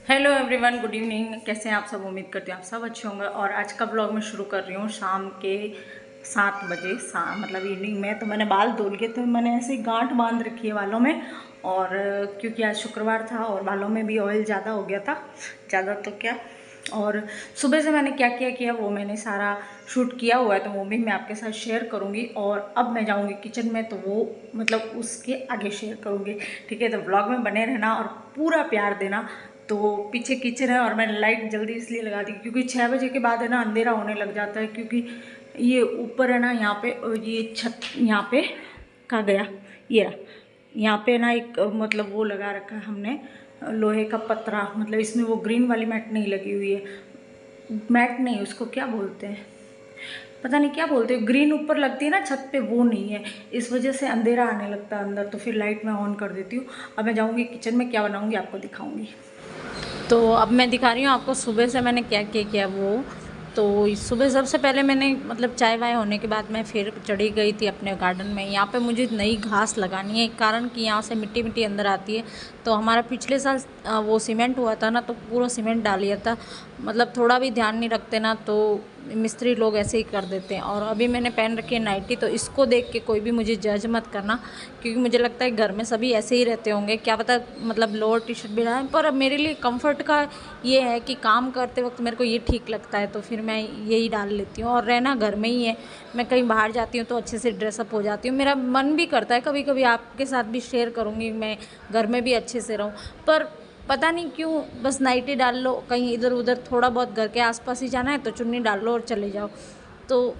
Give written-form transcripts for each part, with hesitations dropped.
Hello everyone, good evening. कैसे हैं आप सब? उम्मीद करती हूँ आप सब अच्छे होंगे। और आज का ब्लॉग मैं शुरू कर रही हूँ शाम के 7 बजे मतलब इवनिंग में। तो मैंने बाल धो लिए, तो मैंने ऐसे ही गांठ बांध रखी है बालों में। और क्योंकि आज शुक्रवार था और बालों में भी ऑयल ज़्यादा हो गया था, ज़्यादा तो क्या। और सुबह से मैंने क्या क्या किया वो मैंने सारा शूट किया हुआ है, तो वो भी मैं आपके साथ शेयर करूँगी। और अब मैं जाऊँगी किचन में, तो वो मतलब उसके आगे शेयर करूँगी। ठीक है, तो ब्लॉग में बने रहना और पूरा प्यार देना। तो पीछे किचन है और मैंने लाइट जल्दी इसलिए लगा दी क्योंकि 6 बजे के बाद है ना अंधेरा होने लग जाता है। क्योंकि ये ऊपर है ना, यहाँ पे ये छत यहाँ पे कहाँ गया, ये रहा। यहाँ पे ना एक मतलब वो लगा रखा है हमने, लोहे का पतरा। मतलब इसमें वो ग्रीन वाली मैट नहीं लगी हुई है, मैट नहीं, उसको क्या बोलते हैं पता नहीं क्या बोलते हैं, ग्रीन ऊपर लगती है ना छत पे, वो नहीं है। इस वजह से अंधेरा आने लगता है अंदर, तो फिर लाइट मैं ऑन कर देती हूँ। अब मैं जाऊँगी किचन में, क्या बनाऊँगी आपको दिखाऊँगी। तो अब मैं दिखा रही हूँ आपको सुबह से मैंने क्या क्या किया वो। तो सुबह सबसे पहले मैंने मतलब चाय वाय होने के बाद मैं फिर चढ़ी गई थी अपने गार्डन में। यहाँ पे मुझे नई घास लगानी है, कारण कि यहाँ से मिट्टी मिट्टी अंदर आती है। तो हमारा पिछले साल वो सीमेंट हुआ था ना, तो पूरा सीमेंट डाल लिया था। मतलब थोड़ा भी ध्यान नहीं रखते ना, तो मिस्त्री लोग ऐसे ही कर देते हैं। और अभी मैंने पहन रखी है नाइटी, तो इसको देख के कोई भी मुझे जज मत करना, क्योंकि मुझे लगता है घर में सभी ऐसे ही रहते होंगे, क्या पता। मतलब लोअर टी शर्ट भी डालें, पर मेरे लिए कंफर्ट का ये है कि काम करते वक्त मेरे को ये ठीक लगता है, तो फिर मैं यही डाल लेती हूँ। और रहना घर में ही है, मैं कहीं बाहर जाती हूँ तो अच्छे से ड्रेसअप हो जाती हूँ। मेरा मन भी करता है कभी कभी आपके साथ भी शेयर करूँगी, मैं घर में भी अच्छे से रहूँ। पर पता नहीं क्यों बस नाइटी डाल लो, कहीं इधर उधर थोड़ा बहुत घर के आसपास ही जाना है तो चुन्नी डाल लो और चले जाओ। तो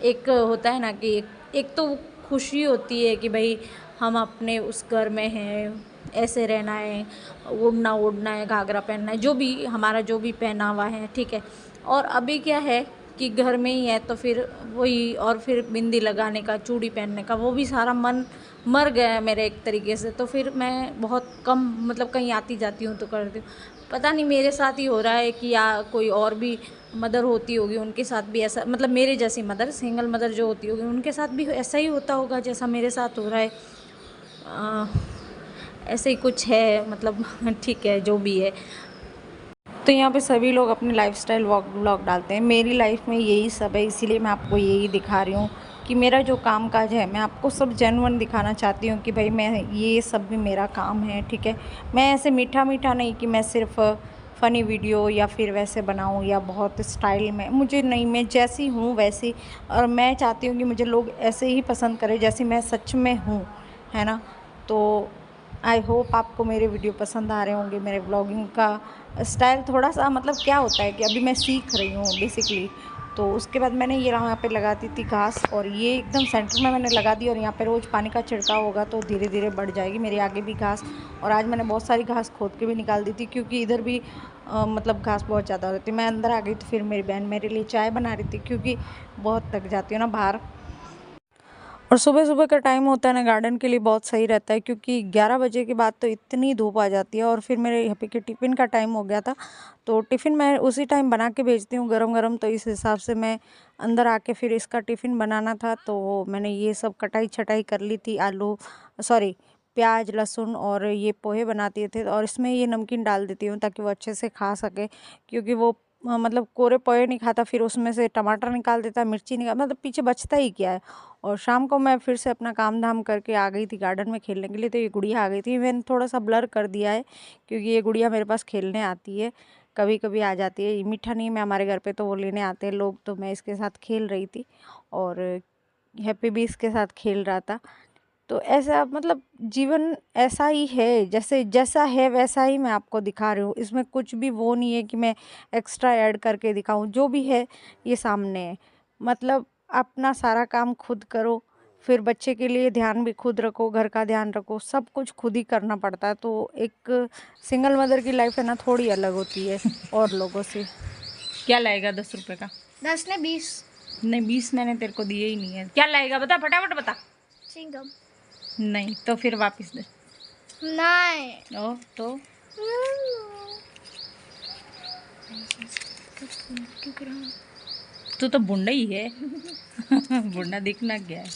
एक होता है ना कि एक तो खुशी होती है कि भाई हम अपने उस घर में हैं, ऐसे रहना है, ओढ़ना ओढ़ना है, घाघरा पहनना है, जो भी हमारा जो भी पहनावा है, ठीक है। और अभी क्या है कि घर में ही है, तो फिर वही, और फिर बिंदी लगाने का, चूड़ी पहनने का, वो भी सारा मन मर गया है मेरे एक तरीके से। तो फिर मैं बहुत कम मतलब कहीं आती जाती हूँ तो करती हूँ। पता नहीं मेरे साथ ही हो रहा है कि या कोई और भी मदर होती होगी उनके साथ भी ऐसा, मतलब मेरे जैसी मदर, सिंगल मदर जो होती होगी उनके साथ भी ऐसा ही होता होगा जैसा मेरे साथ हो रहा है। अ, ऐसे ही कुछ है मतलब ठीक है जो भी है। तो यहाँ पे सभी लोग अपनी लाइफस्टाइल व्लॉग डालते हैं, मेरी लाइफ में यही सब है, इसीलिए मैं आपको यही दिखा रही हूँ कि मेरा जो काम काज है मैं आपको सब जेन्युइन दिखाना चाहती हूँ कि भाई मैं ये सब भी मेरा काम है, ठीक है। मैं ऐसे मीठा मीठा नहीं कि मैं सिर्फ फ़नी वीडियो या फिर वैसे बनाऊँ या बहुत स्टाइल में, मुझे नहीं, मैं जैसी हूँ वैसी। और मैं चाहती हूँ कि मुझे लोग ऐसे ही पसंद करें जैसी मैं सच में हूँ, है ना। तो आई होप आपको मेरे वीडियो पसंद आ रहे होंगे। मेरे व्लॉगिंग का स्टाइल थोड़ा सा मतलब क्या होता है कि अभी मैं सीख रही हूँ बेसिकली। तो उसके बाद मैंने ये यहाँ पे लगा दी थी घास, और ये एकदम सेंटर में मैंने लगा दी, और यहाँ पे रोज़ पानी का छिड़काव होगा तो धीरे धीरे बढ़ जाएगी मेरे आगे भी घास। और आज मैंने बहुत सारी घास खोद के भी निकाल दी थी, क्योंकि इधर भी मतलब घास बहुत ज़्यादा हो रही थी। मैं अंदर आ गई तो फिर मेरी बहन मेरे लिए चाय बना रही थी, क्योंकि बहुत थक जाती हूँ ना बाहर। और सुबह सुबह का टाइम होता है ना गार्डन के लिए बहुत सही रहता है, क्योंकि 11 बजे के बाद तो इतनी धूप आ जाती है। और फिर मेरे यहाँ पे के टिफ़िन का टाइम हो गया था, तो टिफ़िन मैं उसी टाइम बना के भेजती हूँ गरम गरम। तो इस हिसाब से मैं अंदर आके फिर इसका टिफ़िन बनाना था, तो मैंने ये सब कटाई छटाई कर ली थी, आलू सॉरी प्याज लहसुन, और ये पोहे बनाती थे। और इसमें ये नमकीन डाल देती हूँ ताकि वो अच्छे से खा सके, क्योंकि वो मतलब कोरे पोहे नहीं खाता, फिर उसमें से टमाटर निकाल देता, मिर्ची निकाल, मतलब पीछे बचता ही क्या है। और शाम को मैं फिर से अपना काम धाम करके आ गई थी गार्डन में खेलने के लिए। तो ये गुड़िया आ गई थी, मैंने थोड़ा सा ब्लर कर दिया है क्योंकि ये गुड़िया मेरे पास खेलने आती है, कभी कभी आ जाती है। मीठा नहीं मैं हमारे घर पे, तो वो लेने आते हैं लोग, तो मैं इसके साथ खेल रही थी और हैप्पी भी इसके साथ खेल रहा था। तो ऐसा मतलब जीवन ऐसा ही है, जैसे जैसा है वैसा ही मैं आपको दिखा रही हूँ। इसमें कुछ भी वो नहीं है कि मैं एक्स्ट्रा ऐड करके दिखाऊं, जो भी है ये सामने है। मतलब अपना सारा काम खुद करो, फिर बच्चे के लिए ध्यान भी खुद रखो, घर का ध्यान रखो, सब कुछ खुद ही करना पड़ता है। तो एक सिंगल मदर की लाइफ है ना, थोड़ी अलग होती है और लोगों से। क्या लाएगा 10 रुपए का? 10 ने 20। नहीं, 20 मैंने तेरे को दिए ही नहीं है। क्या लाएगा बता, फटाफट बता। चिंगम। नहीं तो फिर वापस दे। नहीं। ओ तो तू तो बुंडा ही है बुंडा दिखना क्या है,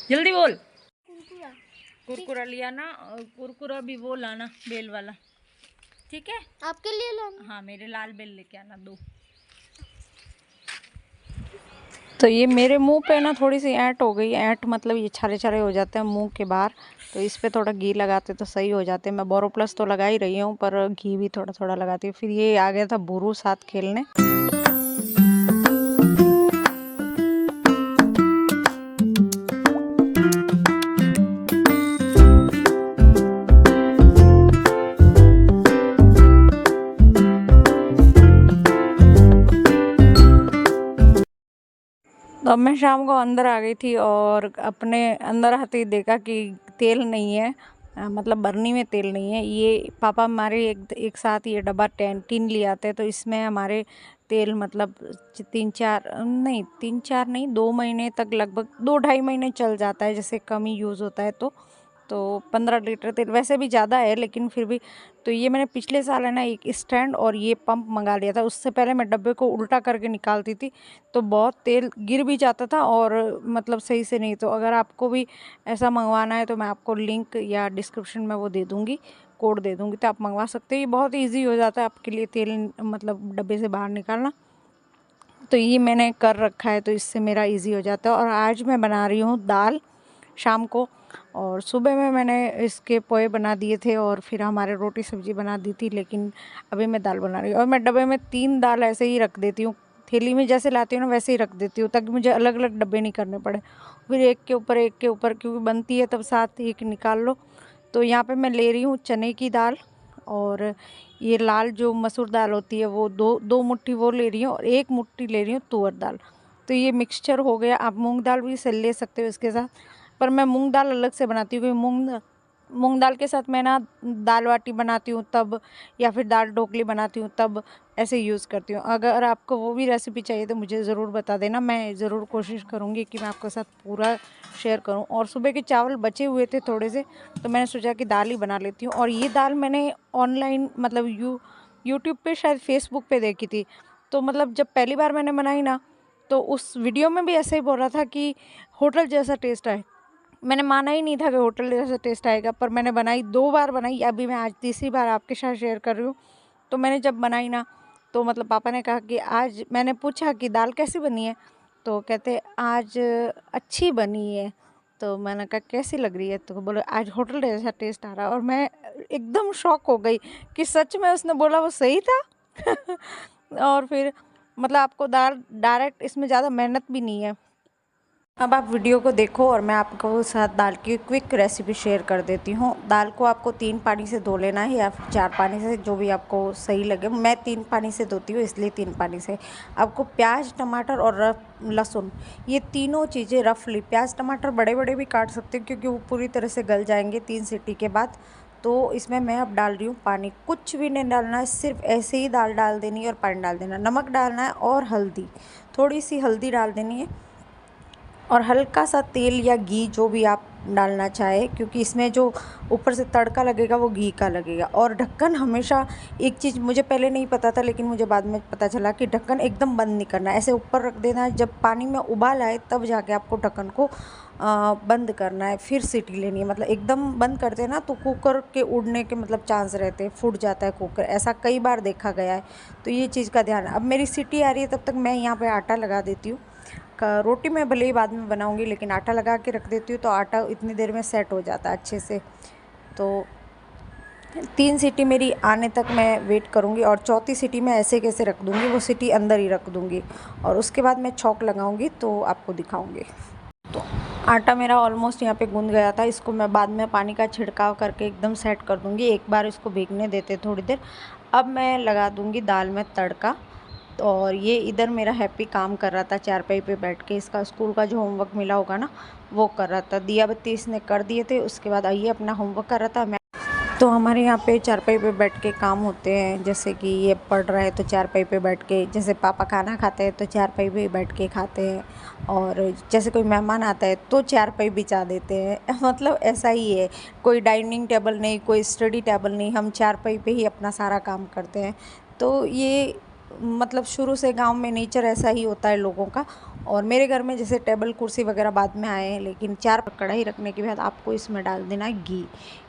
जल्दी बोल। कुरकुरा। कुरकुरा लिया ना, कुरकुरा भी वो लाना बेल वाला। ठीक है। आपके लिए लाना। हाँ मेरे लाल बेल लेके आना 2। तो ये मेरे मुंह पे ना थोड़ी सी ऐंठ हो गई। ऐंठ मतलब ये छाले छाले हो जाते हैं मुंह के बाहर, तो इस पे थोड़ा घी लगाते तो सही हो जाते। मैं बोरोप्लस तो लगा ही रही हूँ, पर घी भी थोड़ा थोड़ा लगाती हूँ। फिर ये आ गया था बुरू साथ खेलने। तो अब मैं शाम को अंदर आ गई थी और अपने अंदर आते ही देखा कि तेल नहीं है, मतलब बर्नी में तेल नहीं है। ये पापा हमारे एक साथ ये डब्बा टीन ले आते हैं, तो इसमें हमारे तेल मतलब 2 महीने तक, लगभग 2-2.5 महीने चल जाता है, जैसे कम ही यूज़ होता है तो 15 लीटर तेल वैसे भी ज़्यादा है, लेकिन फिर भी। तो ये मैंने पिछले साल है ना एक स्टैंड और ये पंप मंगा लिया था। उससे पहले मैं डब्बे को उल्टा करके निकालती थी तो बहुत तेल गिर भी जाता था और मतलब सही से नहीं। तो अगर आपको भी ऐसा मंगवाना है तो मैं आपको लिंक या डिस्क्रिप्शन में वो दे दूँगी, कोड दे दूँगी, तो आप मंगवा सकते हो। ये बहुत ईजी हो जाता है आपके लिए तेल मतलब डब्बे से बाहर निकालना। तो ये मैंने कर रखा है, तो इससे मेरा इजी हो जाता है। और आज मैं बना रही हूँ दाल शाम को, और सुबह में मैंने इसके पोहे बना दिए थे और फिर हमारे रोटी सब्जी बना दी थी, लेकिन अभी मैं दाल बना रही हूँ। और मैं डब्बे में 3 दाल ऐसे ही रख देती हूँ, थैली में जैसे लाती हूँ ना वैसे ही रख देती हूँ, ताकि मुझे अलग अलग डब्बे नहीं करने पड़े। फिर एक के ऊपर एक के ऊपर, क्योंकि बनती है तब साथ एक निकाल लो। तो यहाँ पे मैं ले रही हूँ चने की दाल, और ये लाल जो मसूर दाल होती है वो 2 मुट्ठी वो ले रही हूँ, और 1 मुट्ठी ले रही हूँ तुअर दाल। तो ये मिक्सचर हो गया। आप मूंग दाल भी से ले सकते हो इसके साथ, पर मैं मूंग दाल अलग से बनाती हूँ, क्योंकि मूंग दाल के साथ मैं ना दाल बाटी बनाती हूँ तब, या फिर दाल ढोकली बनाती हूँ तब ऐसे यूज़ करती हूँ। अगर आपको वो भी रेसिपी चाहिए तो मुझे ज़रूर बता देना, मैं ज़रूर कोशिश करूँगी कि मैं आपके साथ पूरा शेयर करूँ। और सुबह के चावल बचे हुए थे थोड़े से, तो मैंने सोचा कि दाल ही बना लेती हूँ। और ये दाल मैंने ऑनलाइन मतलब यूट्यूब पे, शायद फेसबुक पे देखी थी। तो मतलब जब पहली बार मैंने बनाई ना, तो उस वीडियो में भी ऐसे ही बोल रहा था कि होटल जैसा टेस्ट आए। मैंने माना ही नहीं था कि होटल जैसा टेस्ट आएगा, पर मैंने बनाई, 2 बार बनाई, अभी मैं आज तीसरी बार आपके साथ शेयर कर रही हूँ। तो मैंने जब बनाई ना, तो मतलब पापा ने कहा कि आज, मैंने पूछा कि दाल कैसी बनी है, तो कहते आज अच्छी बनी है। तो मैंने कहा कैसी लग रही है, तो बोले आज होटल जैसा टेस्ट आ रहा है। और मैं एकदम शॉक हो गई कि सच में उसने बोला वो सही था। और फिर मतलब आपको दाल डायरेक्ट, इसमें ज़्यादा मेहनत भी नहीं है। अब आप वीडियो को देखो और मैं आपको साथ दाल की क्विक रेसिपी शेयर कर देती हूँ। दाल को आपको 3 पानी से धो लेना है, या फिर 4 पानी से, जो भी आपको सही लगे। मैं 3 पानी से धोती हूँ, इसलिए 3 पानी से। आपको प्याज, टमाटर और लहसुन, ये तीनों चीज़ें रफली, प्याज टमाटर बड़े बड़े भी काट सकते हो क्योंकि वो पूरी तरह से गल जाएंगे 3 सीटी के बाद। तो इसमें मैं अब डाल रही हूँ पानी, कुछ भी नहीं डालना है, सिर्फ ऐसे ही दाल डाल देनी है और पानी डाल देना। नमक डालना है और हल्दी, थोड़ी सी हल्दी डाल देनी है, और हल्का सा तेल या घी जो भी आप डालना चाहे, क्योंकि इसमें जो ऊपर से तड़का लगेगा वो घी का लगेगा। और ढक्कन हमेशा, एक चीज़ मुझे पहले नहीं पता था लेकिन मुझे बाद में पता चला कि ढक्कन एकदम बंद नहीं करना है, ऐसे ऊपर रख देना है। जब पानी में उबाल आए तब जाके आपको ढक्कन को बंद करना है, फिर सीटी लेनी है। मतलब एकदम बंद करते हैं ना तो कुकर के उड़ने के मतलब चांस रहते हैं, फूट जाता है कुकर, ऐसा कई बार देखा गया है। तो ये चीज़ का ध्यान है। अब मेरी सीटी आ रही है, तब तक मैं यहाँ पर आटा लगा देती हूँ। रोटी मैं भले ही बाद में बनाऊंगी, लेकिन आटा लगा के रख देती हूँ तो आटा इतनी देर में सेट हो जाता है अच्छे से। तो 3 सीटी मेरी आने तक मैं वेट करूँगी, और चौथी सीटी में ऐसे कैसे रख दूँगी, वो सीटी अंदर ही रख दूँगी, और उसके बाद मैं छौंक लगाऊँगी तो आपको दिखाऊँगी। तो आटा मेरा ऑलमोस्ट यहाँ पे गूंद गया था, इसको मैं बाद में पानी का छिड़काव करके एकदम सेट कर दूँगी। एक बार इसको भीगने देते थोड़ी देर। अब मैं लगा दूँगी दाल में तड़का। और ये इधर मेरा हैप्पी काम कर रहा था चारपाई पे बैठ के, इसका स्कूल का जो होमवर्क मिला होगा ना वो कर रहा था। दिया बत्ती इसने कर दिए थे, उसके बाद आइए अपना होमवर्क कर रहा था। मैं तो हमारे यहाँ पे चारपाई पे बैठ के काम होते हैं, जैसे कि ये पढ़ रहा है तो चारपाई पे बैठ के, जैसे पापा खाना खाते हैं तो चारपाई पे बैठ के खाते हैं, और जैसे कोई मेहमान आता है तो चारपाई बिछा देते हैं। मतलब ऐसा ही है, कोई डाइनिंग टेबल नहीं, कोई स्टडी टेबल नहीं, हम चारपाई पे ही अपना सारा काम करते हैं। तो ये मतलब शुरू से गांव में नेचर ऐसा ही होता है लोगों का। और मेरे घर में जैसे टेबल कुर्सी वगैरह बाद में आए हैं, लेकिन 4 कढ़ाई रखने के बाद आपको इसमें डाल देना है घी।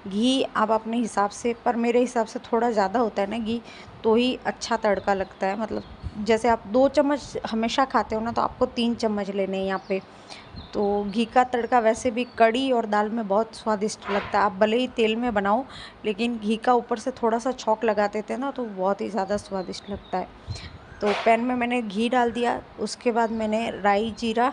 घी आप अपने हिसाब से, पर मेरे हिसाब से थोड़ा ज़्यादा होता है ना घी, तो ही अच्छा तड़का लगता है। मतलब जैसे आप 2 चम्मच हमेशा खाते हो ना, तो आपको 3 चम्मच लेने हैं यहाँ पे। तो घी का तड़का वैसे भी कड़ी और दाल में बहुत स्वादिष्ट लगता है। आप भले ही तेल में बनाओ, लेकिन घी का ऊपर से थोड़ा सा छौंक लगा देते हैं ना, तो बहुत ही ज़्यादा स्वादिष्ट लगता है। तो पैन में मैंने घी डाल दिया, उसके बाद मैंने राई जीरा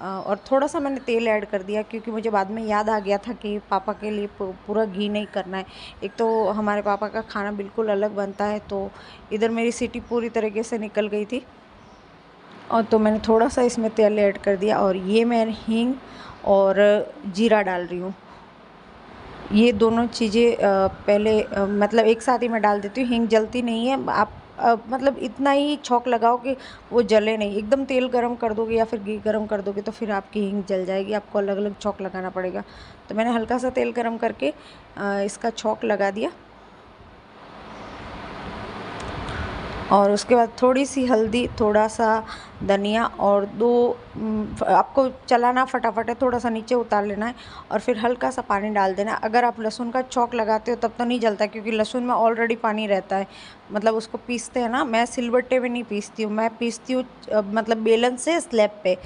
और थोड़ा सा मैंने तेल ऐड कर दिया, क्योंकि मुझे बाद में याद आ गया था कि पापा के लिए पूरा घी नहीं करना है। एक तो हमारे पापा का खाना बिल्कुल अलग बनता है, तो इधर मेरी सीटी पूरी तरीके से निकल गई थी, और तो मैंने थोड़ा सा इसमें तेल ऐड कर दिया। और ये मैं हींग और जीरा डाल रही हूँ। ये दोनों चीज़ें पहले मतलब एक साथ ही मैं डाल देती हूँ। हींग जलती नहीं है, आप मतलब इतना ही छौंक लगाओ कि वो जले नहीं। एकदम तेल गरम कर दोगे या फिर घी गरम कर दोगे तो फिर आपकी हींग जल जाएगी, आपको अलग अलग छौंक लगाना पड़ेगा। तो मैंने हल्का सा तेल गरम करके इसका छौंक लगा दिया, और उसके बाद थोड़ी सी हल्दी, थोड़ा सा धनिया और आपको चलाना फटाफट है, थोड़ा सा नीचे उतार लेना है, और फिर हल्का सा पानी डाल देना। अगर आप लहसुन का छौंक लगाते हो तब तो नहीं जलता, क्योंकि लहसुन में ऑलरेडी पानी रहता है। मतलब उसको पीसते हैं ना, मैं सिलबट्टे में नहीं पीसती हूँ, मैं पीसती हूँ मतलब बेलन से स्लैब पे।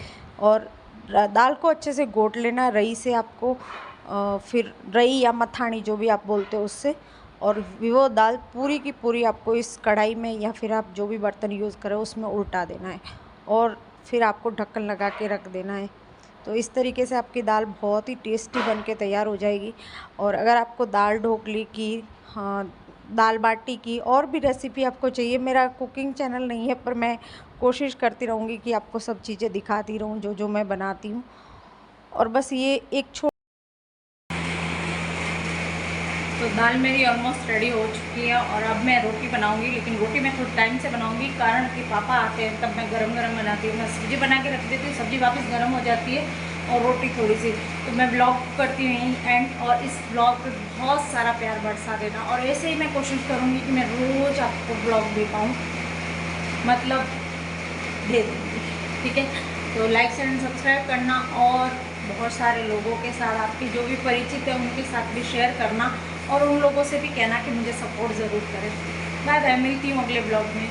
और दाल को अच्छे से घोट लेना रई से आपको, फिर रई या मथानी जो भी आप बोलते हो उससे। और वो दाल पूरी की पूरी आपको इस कढ़ाई में या फिर आप जो भी बर्तन यूज़ करें उसमें उल्टा देना है, और फिर आपको ढक्कन लगा के रख देना है। तो इस तरीके से आपकी दाल बहुत ही टेस्टी बन के तैयार हो जाएगी। और अगर आपको दाल ढोकली की, हाँ, दाल बाटी की और भी रेसिपी आपको चाहिए, मेरा कुकिंग चैनल नहीं है, पर मैं कोशिश करती रहूँगी कि आपको सब चीज़ें दिखाती रहूँ जो जो मैं बनाती हूँ। और बस ये एक तो दाल मेरी ऑलमोस्ट रेडी हो चुकी है, और अब मैं रोटी बनाऊंगी। लेकिन रोटी मैं थोड़ा टाइम से बनाऊंगी, कारण कि पापा आते हैं तब मैं गरम गरम बनाती हूँ। मैं सब्ज़ी बना के रख देती हूँ, सब्ज़ी वापस गरम हो जाती है, और रोटी थोड़ी सी। तो मैं ब्लॉग करती हूँ एंड, और इस ब्लॉग पे बहुत सारा प्यार बरसा देना, और ऐसे ही मैं कोशिश करूँगी कि मैं रोज़ आपको ब्लॉग दे पाऊँ, मतलब दे दूँगी, ठीक है। तो लाइक शेयर एंड सब्सक्राइब करना, और बहुत सारे लोगों के साथ, आपके जो भी परिचित है उनके साथ भी शेयर करना, और उन लोगों से भी कहना कि मुझे सपोर्ट ज़रूर करें। बाय बाय, मिलती हूँ अगले ब्लॉग में।